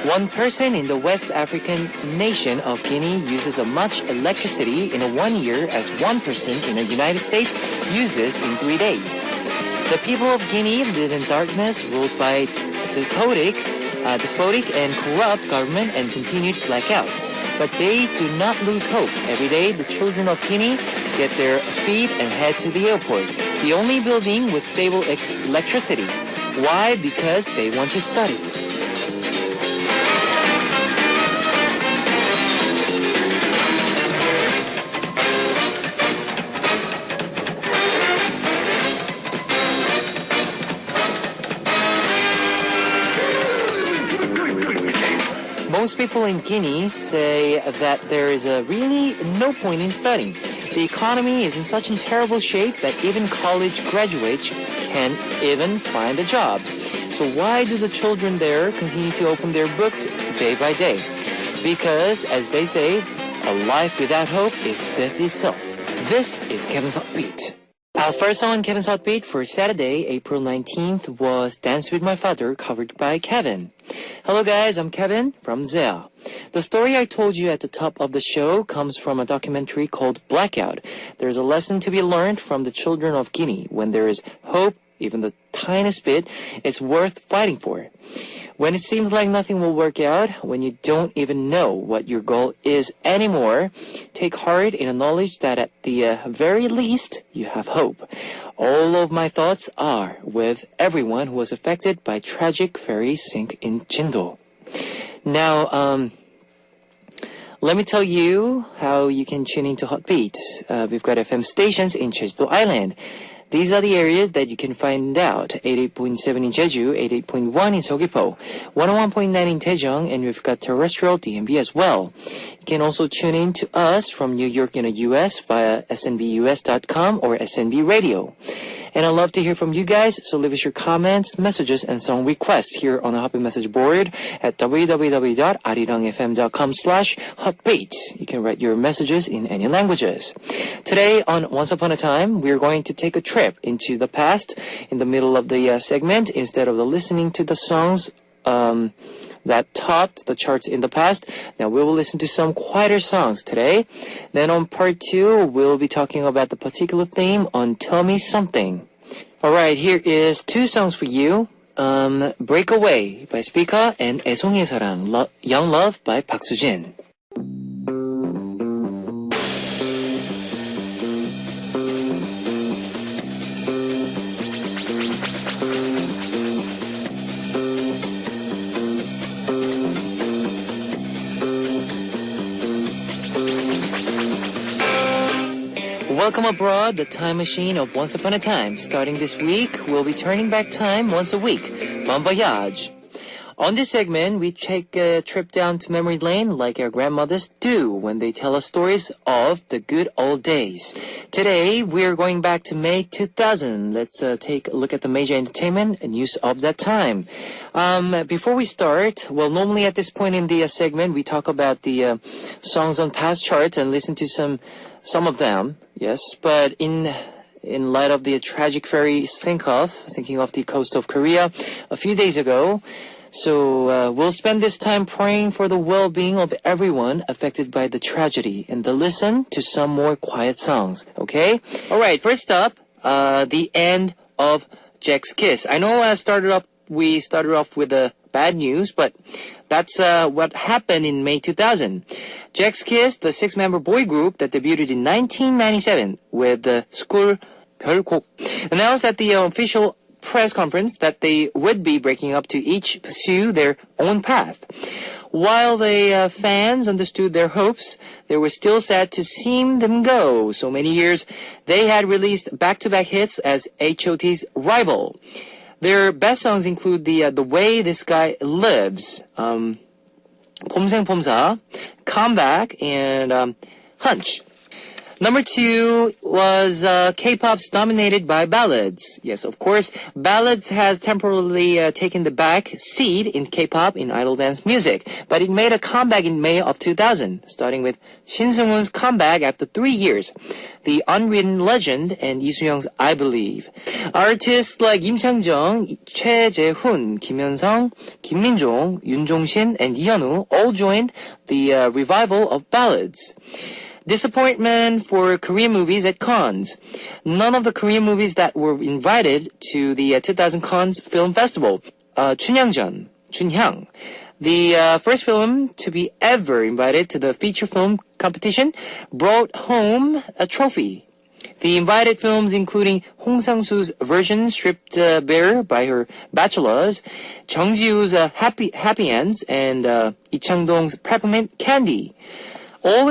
One person in the West African nation of Guinea uses as much electricity in a 1 year as one person in the United States uses in 3 days. The people of Guinea live in darkness ruled by despotic and corrupt government and continued blackouts. But they do not lose hope. Every day, the children of Guinea get their feet and head to the airport, the only building with stable electricity. Why? Because they want to study. Most people in Guinea say that there is really no point in studying. The economy is in such a terrible shape that even college graduates can't even find a job. So why do the children there continue to open their books day by day? Because, as they say, a life without hope is death itself. This is Kevin's Heartbeat. Our first song on Kevin's Heartbeat for Saturday, April 19th was Dance With My Father, covered by Kevin. Hello guys, I'm Kevin from Zea. The story I told you at the top of the show comes from a documentary called Blackout. There's a lesson to be learned from the children of Guinea. When there is hope, even the tiniest bit, it's worth fighting for. When it seems like nothing will work out, when you don't even know what your goal is anymore, take heart in the knowledge that at the very least, you have hope. All of my thoughts are with everyone who was affected by tragic ferry sink in Jindo. Now, let me tell you how you can tune into Heartbeat. We've got FM stations in Jeju Island. These are the areas that you can find out. 88.7 in Jeju, 88.1 in Seogwipo, 101.9 in Daejeong, and we've got terrestrial DMB as well. You can also tune in to us from New York in the US via snbus.com or SNB Radio. And I'd love to hear from you guys, so leave us your comments, messages, and song requests here on the Heartbeat message board at www.arirangfm.com/heartbeat. You can write your messages in any languages. Today on Once Upon a Time, we're going to take a trip into the past in the middle of the segment. Instead of listening to the songs that topped the charts in the past, now we will listen to some quieter songs today. Then on part 2, we'll be talking about the particular theme on Tell Me Something. Alright, here is 2 songs for you. Breakaway by Spica and 애송이의 사랑, Young Love by Park Sujin. Welcome abroad, the time machine of Once Upon a Time. Starting this week, we'll be turning back time once a week. Bon voyage! On this segment, we take a trip down to memory lane like our grandmothers do when they tell us stories of the good old days. Today, we're going back to May 2000. Let's take a look at the major entertainment news of that time. Before we start, well, normally at this point in the segment, we talk about the songs on past charts and listen to some of them, yes, but in light of the tragic ferry sinking off the coast of Korea a few days ago, so we'll spend this time praying for the well-being of everyone affected by the tragedy and to listen to some more quiet songs, okay? Alright, first up, the end of Jack's Kiss. I know we started off with the bad news, but that's what happened in May 2000. Jack's Kiss, the 6-member boy group that debuted in 1997 with the school 별곡, announced at the official press conference that they would be breaking up to each pursue their own path. While the fans understood their hopes, they were still sad to see them go. So many years, they had released back-to-back hits as H.O.T's rival. Their best songs include The Way This Guy Lives, 봄생봄사, Comeback, and Hunch. Number 2 was K-pop's dominated by ballads. Yes, of course, ballads has temporarily taken the back seat in K-pop in idol dance music, but it made a comeback in May of 2000, starting with Shin Seung-hoon's comeback after 3 years, The Unwritten Legend, and Lee Soo-young's I Believe. Artists like Im Chang-jung, Choi Jae-hoon, Kim Hyun-sung, Kim Min-jong, Yoon Jong-shin, and Lee Hyun-woo all joined the revival of ballads. Disappointment for Korean movies at Cannes. None of the Korean movies that were invited to the 2000 Cannes Film Festival. Chunhyang, the first film to be ever invited to the feature film competition, brought home a trophy. The invited films including Hong Sang-soo's version stripped bare by her bachelors, Jung Ji-woo's Happy Ends, and Lee Chang-dong's Peppermint Candy. All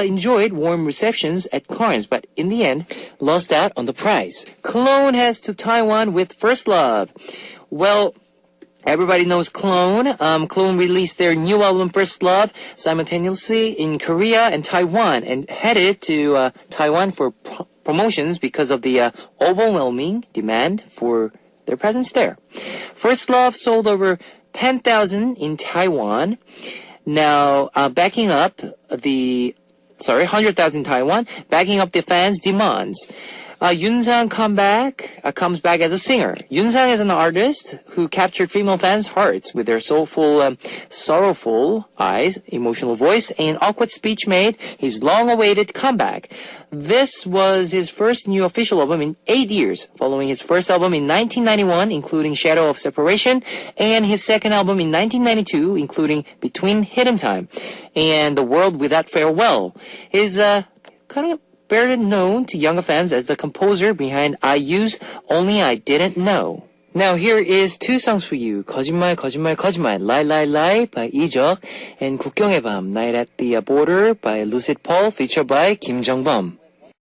enjoyed warm receptions at Cannes, but in the end, lost out on the prize. Clone heads to Taiwan with First Love. Well, everybody knows Clone. Clone released their new album First Love simultaneously in Korea and Taiwan, and headed to Taiwan for promotions because of the overwhelming demand for their presence there. First Love sold over 10,000 in Taiwan. Now, 100,000 in Taiwan, backing up the fans' demands. Yoon-sang comes back as a singer. Yoon-sang is an artist who captured female fans' hearts with their soulful, sorrowful eyes, emotional voice, and awkward speech made his long-awaited comeback. This was his first new official album in 8 years, following his first album in 1991, including Shadow of Separation, and his second album in 1992, including Between Hidden Time and The World Without Farewell. His kind of better known to younger fans as the composer behind IU's Only I Didn't Know. Now here is two songs for you. 거짓말 거짓말 거짓말 Lie Lie Lie by 이적 and 국경의 밤 Night at the Border by Lucid Paul featured by Kim Jong-bum.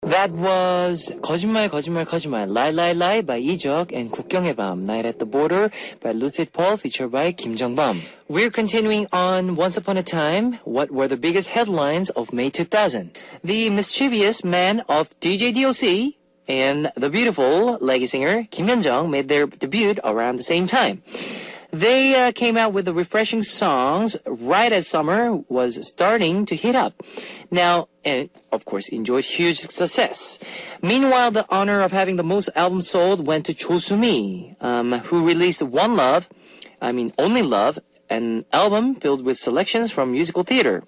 That was 거짓말 거짓말 거짓말 Lie Lie Lie by 이적 and 국경의 밤 Night at the Border by Lucid Paul featured by Kim Jong-bum. We're continuing on Once Upon a Time. What were the biggest headlines of May 2000? The mischievous man of DJ DOC and the beautiful leggy singer Kim Hyun-jung made their debut around the same time. They came out with the refreshing songs right as summer was starting to heat up. Now, and of course, enjoyed huge success. Meanwhile, the honor of having the most albums sold went to Cho Soo-mi, who released Only Love, an album filled with selections from musical theater.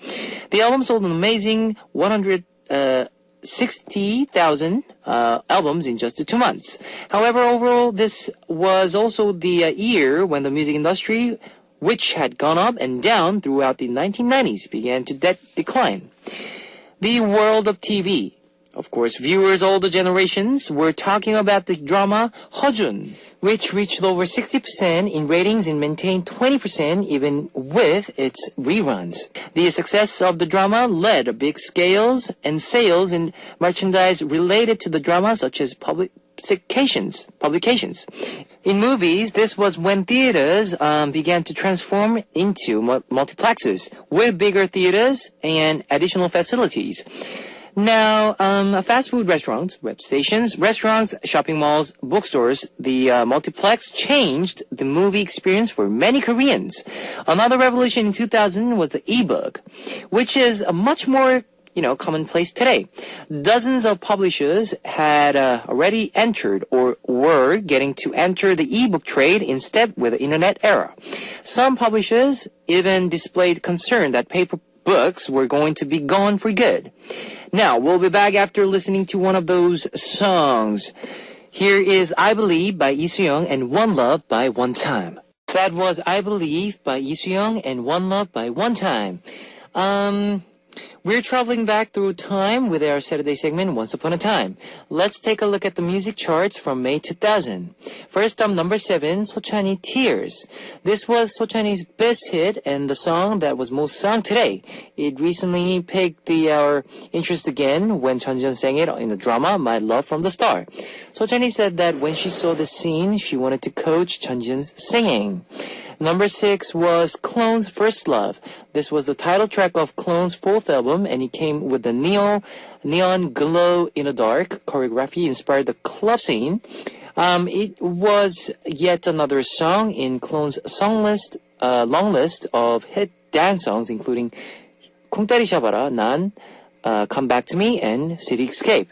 The album sold an amazing 160,000 albums in just 2 months. However, overall, this was also the year when the music industry, which had gone up and down throughout the 1990s, began to decline. The world of TV. Of course, viewers older generations were talking about the drama Hojun, which reached over 60% in ratings and maintained 20% even with its reruns. The success of the drama led big scales and sales in merchandise related to the drama, such as publications. In movies, this was when theaters began to transform into multiplexes with bigger theaters and additional facilities. Now, fast food restaurants, web stations, restaurants, shopping malls, bookstores, the multiplex changed the movie experience for many Koreans. Another revolution in 2000 was the ebook, which is a much more commonplace today. Dozens of publishers had already entered or were getting to enter the ebook trade in step with the internet era. Some publishers even displayed concern that paper books were going to be gone for good. Now, we'll be back after listening to one of those songs. Here is I Believe by Lee Soo-young and One Love by One Time. That was I Believe by Lee Soo-young and One Love by One Time. We're traveling back through time with our Saturday segment, Once Upon a Time. Let's take a look at the music charts from May 2000. First up, number 7, 소찬이 Tears. This was 소찬이's best hit and the song that was most sung today. It recently piqued our interest again when Chunjun sang it in the drama My Love from the Star. 소찬이 said that when she saw the scene, she wanted to coach Chunjun's singing. Number 6 was Clone's First Love. This was the title track of Clone's fourth album, and it came with the neon glow in the dark choreography inspired the club scene. It was yet another song in Clone's long list of hit dance songs, including 콩다리 샤바라, 난, Come Back to Me, and City Escape.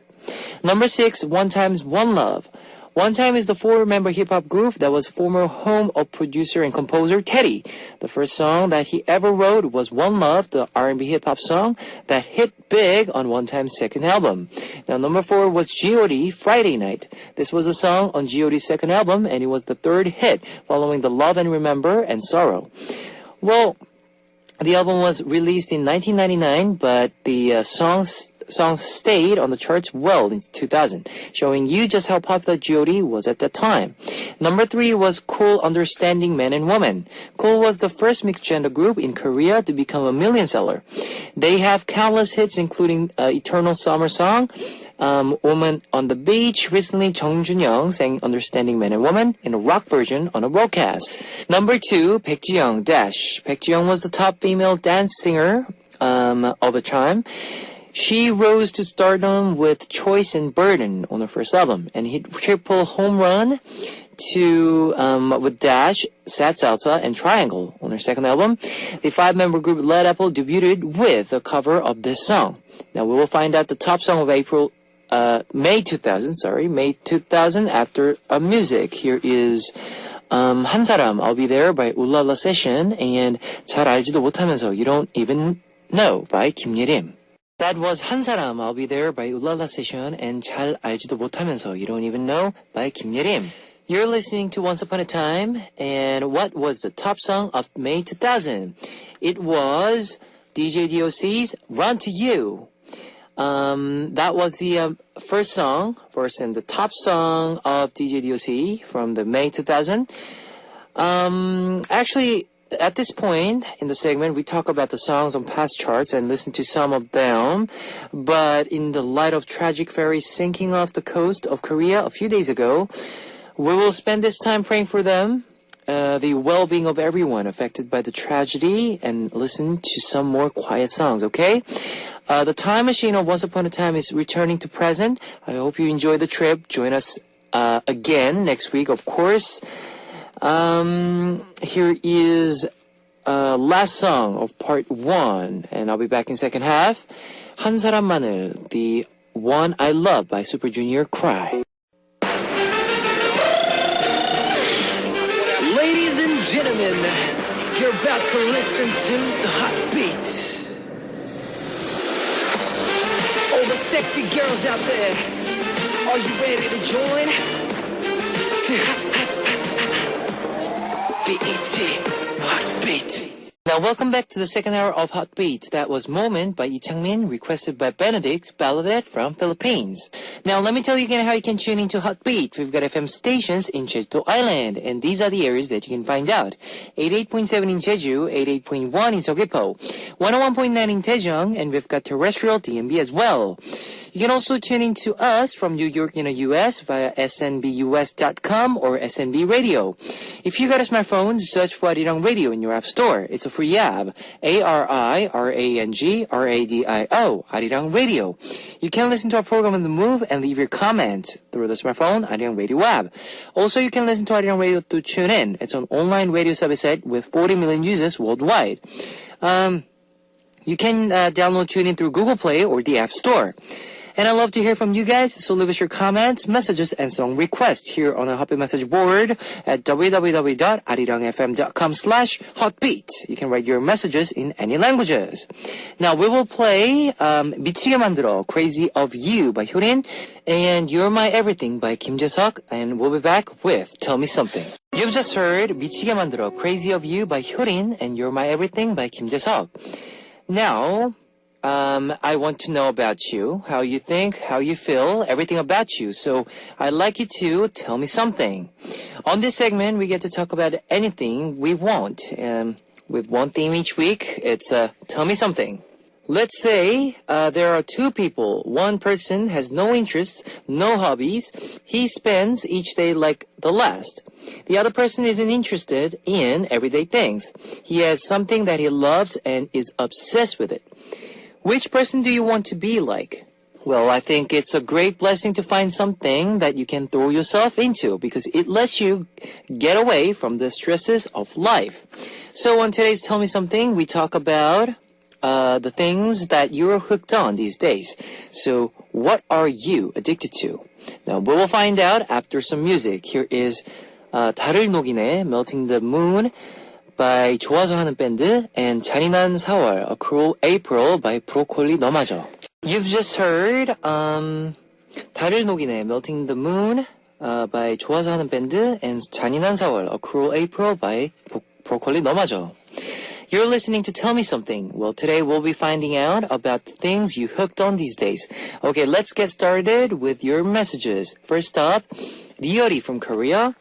Number 6, One Time's One Love. One Time is the four-member hip-hop group that was former home of producer and composer Teddy. The first song that he ever wrote was One Love, the R&B hip-hop song that hit big on One Time's second album. Now, number 4 was G.O.D. Friday Night. This was a song on G.O.D.'s second album, and it was the third hit, following the Love and Remember and Sorrow. Well, the album was released in 1999, but the songs stayed on the charts well in 2000, showing you just how popular G.O.D. was at that time. Number 3 was Cool Understanding Man and Woman. Cool was the first mixed-gender group in Korea to become a million seller. They have countless hits, including Eternal Summer Song, Woman on the Beach. Recently, Jung Jun-young sang Understanding Man and Woman in a rock version on a broadcast. Number 2, Baek Ji-young, Dash. Baek Ji-young was the top female dance singer of the time. She rose to stardom with Choice and Burden on her first album and hit triple home run with Dash, Sad Salsa, and Triangle on her second album. The 5-member group Led Apple debuted with a cover of this song. Now we will find out the top song of May 2000 after music. Here is 한 사람, I'll Be There by Ulala Session, and 잘 알지도 못하면서 You Don't Even Know by 김예림. That was 한 사람, I'll Be There by Ulala Session, and 잘 알지도 못하면서 You Don't Even Know by 김예림. You're listening to Once Upon a Time, and what was the top song of May 2000? It was DJ DOC's Run to You. That was the first and the top song of DJ DOC from the May 2000. Actually, at this point in the segment, we talk about the songs on past charts and listen to some of them. But in the light of tragic ferry sinking off the coast of Korea a few days ago, we will spend this time praying for them, the well-being of everyone affected by the tragedy, and listen to some more quiet songs, okay? The time machine of Once Upon a Time is returning to present. I hope you enjoy the trip. Join us again next week, of course. Here is last song of part 1, and I'll be back in second half. 한 사람만을, the One I Love by Super Junior, Cry. Ladies and gentlemen, you're about to listen to the Hot Beat. All the sexy girls out there, are you ready to join? BET Hot Beat. Now welcome back to the second hour of Hot Beat. That was Moment by Lee Changmin, requested by Benedict Balladet from Philippines. Now let me tell you again how you can tune into Hot Beat. We've got FM stations in Jeju Island, and these are the areas that you can find out. 88.7 in Jeju, 88.1 in Seogwipo, 101.9 in Daejeong, and we've got terrestrial DMB as well. You can also tune in to us from New York in the US via snbus.com or SNB Radio. If you got a smartphone, search for Arirang Radio in your app store. It's a free app. ARIRANG RADIO, Arirang Radio. You can listen to our program on the move and leave your comments through the smartphone Arirang Radio app. Also, you can listen to Arirang Radio through TuneIn. It's an online radio service site with 40 million users worldwide. You can download TuneIn through Google Play or the App Store. And I love to hear from you guys, so leave us your comments, messages, and song requests here on our Hot Beat message board at www.arirangfm.com/hotbeat. You can write your messages in any languages. Now we will play 미치게 만들어, Crazy of You by Hyurin, and You're My Everything by Kim Jae-seok, and we'll be back with Tell Me Something. You've just heard 미치게 만들어, Crazy of You by Hyurin, and You're My Everything by Kim Jae-seok. Now, I want to know about you, how you think, how you feel, everything about you. So I'd like you to tell me something. On this segment, we get to talk about anything we want. With one theme each week, it's Tell Me Something. Let's say there are two people. One person has no interests, no hobbies. He spends each day like the last. The other person isn't interested in everyday things. He has something that he loves and is obsessed with it. Which person do you want to be like? Well, I think it's a great blessing to find something that you can throw yourself into because it lets you get away from the stresses of life. So on today's Tell Me Something, we talk about the things that you're hooked on these days. So what are you addicted to? Now, we will find out after some music. Here is 달을 녹이네, Melting the Moon by 좋아서 하는 밴드 and 잔인한 4월, A Cruel April by 브로콜리 너마저. You've just heard 달을 녹이네, Melting the Moon by 좋아서 하는 밴드 and 잔인한 4월, A Cruel April by 브로콜리 너마저. You're listening to Tell Me Something. Well, today we'll be finding out about the things you hooked on these days. Okay, let's get started with your messages. First up, Ryori from Korea.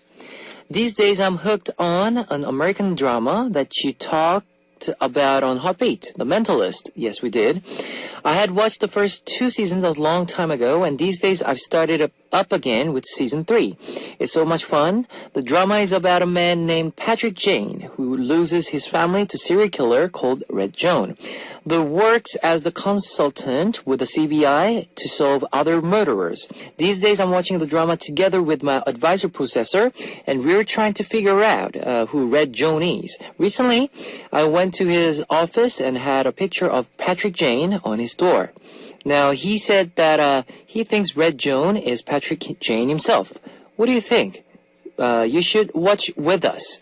These days I'm hooked on an American drama that you talked about on Heartbeat, The Mentalist. Yes, we did. I had watched the first 2 seasons a long time ago, and these days I've started up again with season 3. It's so much fun. The drama is about a man named Patrick Jane who loses his family to serial killer called Red Joan. The works as the consultant with the CBI to solve other murderers. These days I'm watching the drama together with my advisor Processor, and we're trying to figure out who Red Joan is. Recently, I went to his office and had a picture of Patrick Jane on his door. Now, he said that he thinks Red Joan is Patrick Jane himself. What do you think? You should watch with us.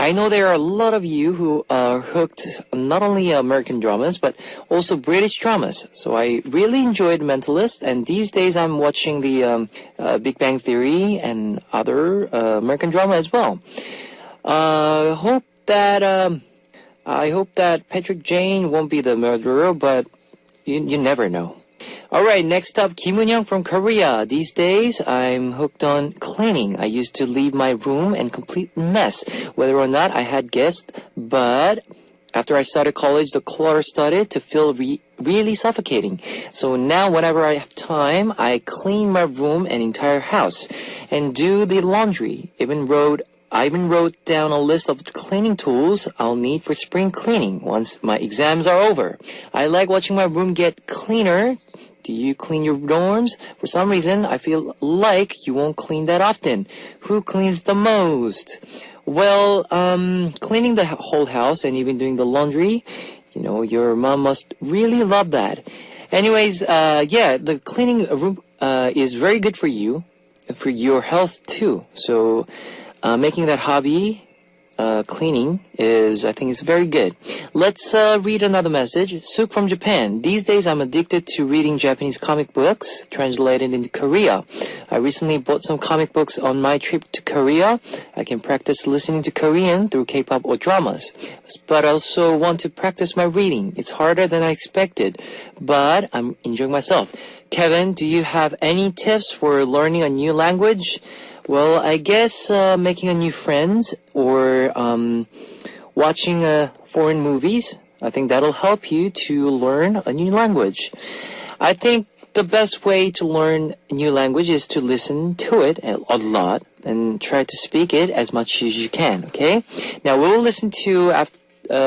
I know there are a lot of you who are hooked not only American dramas, but also British dramas. So I really enjoyed Mentalist, and these days I'm watching the Big Bang Theory and other American drama as well. I hope that Patrick Jane won't be the murderer, but you never know. Alright, next up, Kim Eun-young from Korea. These days, I'm hooked on cleaning. I used to leave my room in complete mess, whether or not I had guests, but after I started college, the clutter started to feel really suffocating. So now, whenever I have time, I clean my room and entire house, and do the laundry. I even wrote down a list of cleaning tools I'll need for spring cleaning once my exams are over. I like watching my room get cleaner. Do you clean your dorms? For some reason, I feel like you won't clean that often. Who cleans the most? Well, cleaning the whole house and even doing the laundry, your mom must really love that. Anyways, the cleaning room is very good for you, for your health too. So, making that hobby, cleaning, I think is very good. Let's read another message. Suk from Japan. These days I'm addicted to reading Japanese comic books translated into Korea. I recently bought some comic books on my trip to Korea. I can practice listening to Korean through K-pop or dramas. But I also want to practice my reading. It's harder than I expected, but I'm enjoying myself. Kevin, do you have any tips for learning a new language? Well, I guess making a new friends or watching foreign movies, I think that'll help you to learn a new language. I think the best way to learn a new language is to listen to it a lot and try to speak it as much as you can, okay? Now, we'll listen to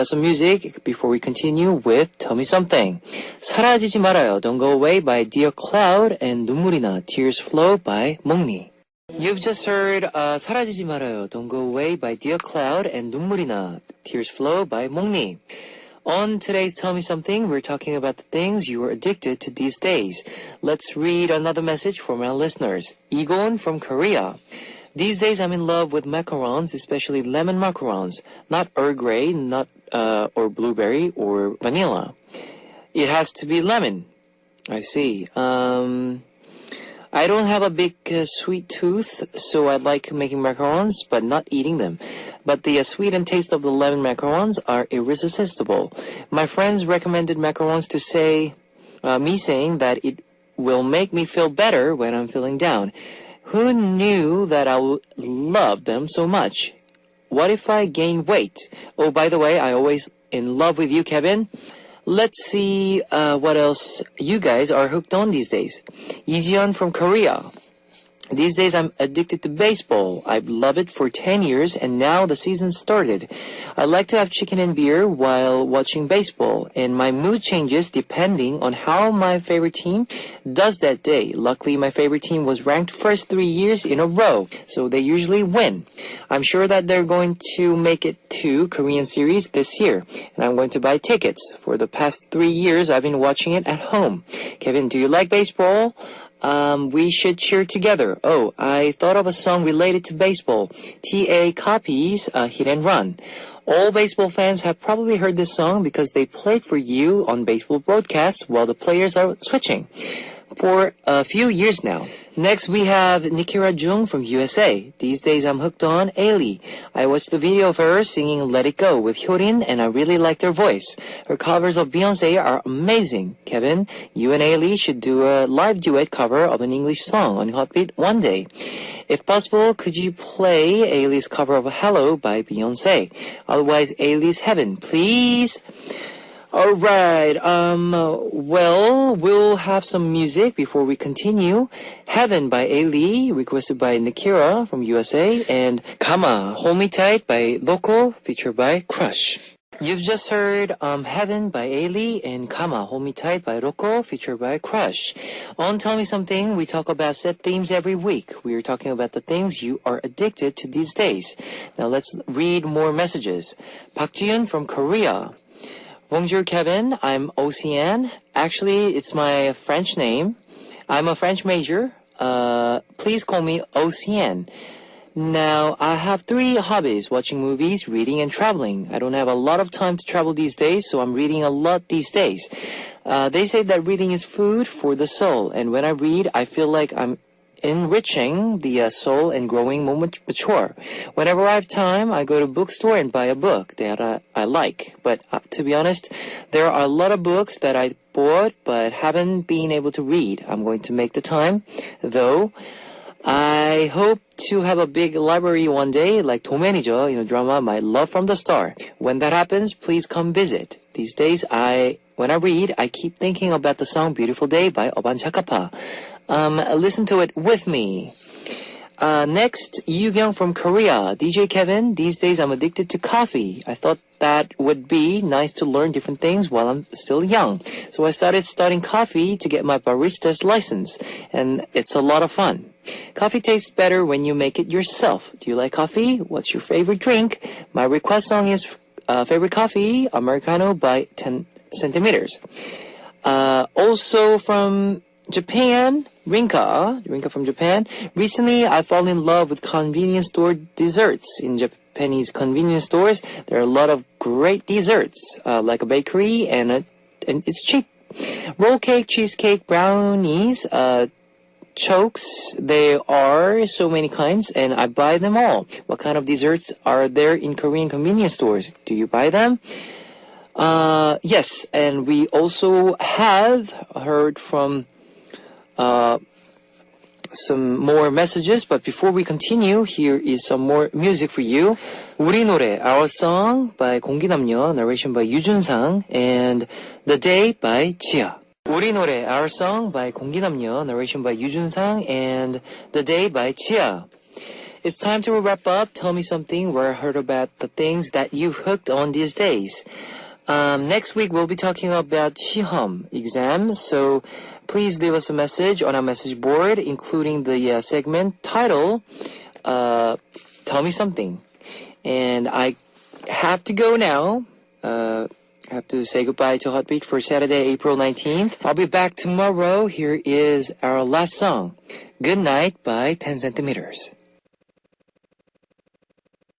some music before we continue with Tell Me Something. 사라지지 말아요, Don't Go Away by Dear Cloud and 눈물이 나, Tears Flow by 몽니. You've just heard 사라지지 말아요, Don't Go Away by Dear Cloud and 눈물이 나, Tears Flow by 몽니. On today's Tell Me Something, we're talking about the things you are addicted to these days. Let's read another message from our listeners. Egon from Korea. These days I'm in love with macarons, especially lemon macarons. Not Earl Grey, not or blueberry or vanilla. It has to be lemon. I see. I don't have a big sweet tooth, so I like making macarons, but not eating them. But the sweet and taste of the lemon macarons are irresistible. My friends recommended macarons to me saying that it will make me feel better when I'm feeling down. Who knew that I would love them so much? What if I gain weight? Oh, by the way, I always in love with you, Kevin. Let's see what else you guys are hooked on these days. Ijeon from Korea. These days I'm addicted to baseball. I've loved it for 10 years and now the season started. I like to have chicken and beer while watching baseball and my mood changes depending on how my favorite team does that day. Luckily my favorite team was ranked first 3 years in a row, so they usually win. I'm sure that they're going to make it to Korean series this year and I'm going to buy tickets. For the past 3 years I've been watching it at home. Kevin, do you like baseball? We should cheer together. Oh, I thought of a song related to baseball. TA Copies, Hit and Run. All baseball fans have probably heard this song because they played for you on baseball broadcasts while the players are switching for a few years now. Next, we have Nikira Jung from USA. These days, I'm hooked on Ailey. I watched the video of her singing Let It Go with Hyorin, and I really liked her voice. Her covers of Beyonce are amazing. Kevin, you and Ailey should do a live duet cover of an English song on Hotbeat one day. If possible, could you play Ailey's cover of Hello by Beyonce? Otherwise, Ailey's Heaven, please. Alright, well, we'll have some music before we continue. Heaven by Ailey, requested by Nikira from USA, and Kama, Hold Me Tight by Loco, featured by Crush. You've just heard Heaven by Ailey and Kama, Hold Me Tight by Loco, featured by Crush. On Tell Me Something, we talk about set themes every week. We are talking about the things you are addicted to these days. Now let's read more messages. Park Ji-yoon from Korea. Bonjour, Kevin. I'm Ocean. Actually, it's my French name. I'm a French major. Please call me Ocean. Now, I have 3 hobbies: watching movies, reading, and traveling. I don't have a lot of time to travel these days, so I'm reading a lot these days. They say that reading is food for the soul, and when I read, I feel like I'm enriching the soul and growing more mature. Whenever I have time, I go to bookstore and buy a book that I like. But to be honest, there are a lot of books that I bought but haven't been able to read. I'm going to make the time, though. I hope to have a big library one day, like 도매니저, drama My Love from the Start. When that happens, please come visit. These days, when I read, I keep thinking about the song Beautiful Day by Oban Chakapa. Listen to it with me. Next, Yu-kyung from Korea. DJ Kevin, these days I'm addicted to coffee. I thought that would be nice to learn different things while I'm still young. So I started studying coffee to get my barista's license. And it's a lot of fun. Coffee tastes better when you make it yourself. Do you like coffee? What's your favorite drink? My request song is Favorite Coffee, Americano by 10 centimeters. Also from Japan, Rinka from Japan. Recently, I fall in love with convenience store desserts. In Japanese convenience stores, there are a lot of great desserts, like a bakery, and it's cheap. Roll cake, cheesecake, brownies, chokes, there are so many kinds, and I buy them all. What kind of desserts are there in Korean convenience stores? Do you buy them? Yes, and we also have heard from some more messages, but before we continue, here is some more music for you. 우리 노래, Our Song by 공기남녀, narration by 유준상, and The Day by 지아. 우리 노래, Our Song by 공기남녀, narration by 유준상, and The Day by 지아. It's time to wrap up. Tell me something where I heard about the things that you've hooked on these days. Next week, we'll be talking about 시험 exam, so please leave us a message on our message board, including the segment title, Tell Me Something. And I have to go now. I have to say goodbye to Hotbeat for Saturday, April 19th. I'll be back tomorrow. Here is our last song, Good Night by 10 centimeters.